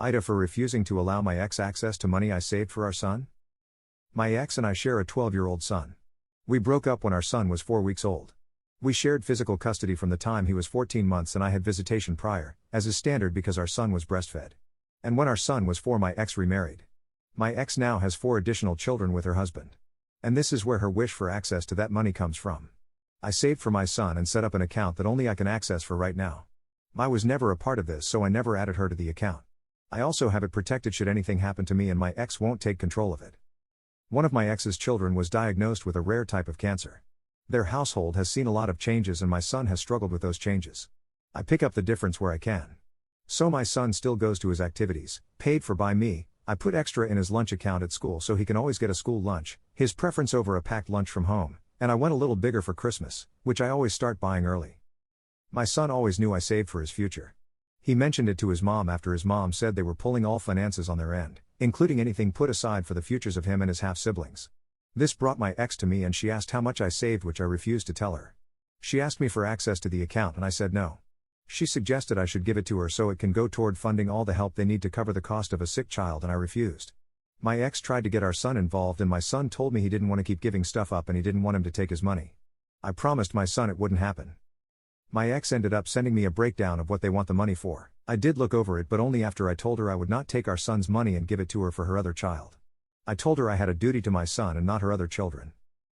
Aita for refusing to allow my ex access to money I saved for our son? My ex and I share a 12-year-old son. We broke up when our son was 4 weeks old. We shared physical custody from the time he was 14 months and I had visitation prior, as is standard because our son was breastfed. And when our son was 4, my ex remarried. My ex now has 4 additional children with her husband. And this is where her wish for access to that money comes from. I saved for my son and set up an account that only I can access for right now. I was never a part of this, so I never added her to the account. I also have it protected should anything happen to me and my ex won't take control of it. One of my ex's children was diagnosed with a rare type of cancer. Their household has seen a lot of changes and my son has struggled with those changes. I pick up the difference where I can. So my son still goes to his activities, paid for by me. I put extra in his lunch account at school so he can always get a school lunch, his preference over a packed lunch from home, and I went a little bigger for Christmas, which I always start buying early. My son always knew I saved for his future. He mentioned it to his mom after his mom said they were pulling all finances on their end, including anything put aside for the futures of him and his half-siblings. This brought my ex to me and she asked how much I saved, which I refused to tell her. She asked me for access to the account and I said no. She suggested I should give it to her so it can go toward funding all the help they need to cover the cost of a sick child and I refused. My ex tried to get our son involved and my son told me he didn't want to keep giving stuff up and he didn't want him to take his money. I promised my son it wouldn't happen. My ex ended up sending me a breakdown of what they want the money for. I did look over it but only after I told her I would not take our son's money and give it to her for her other child. I told her I had a duty to my son and not her other children.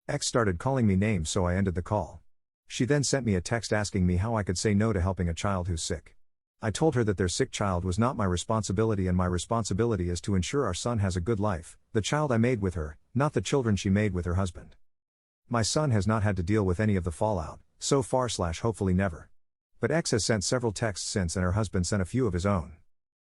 Ex started calling me names so I ended the call. She then sent me a text asking me how I could say no to helping a child who's sick. I told her that their sick child was not my responsibility and my responsibility is to ensure our son has a good life, the child I made with her, not the children she made with her husband. My son has not had to deal with any of the fallout, so far/hopefully never. But ex has sent several texts since and her husband sent a few of his own.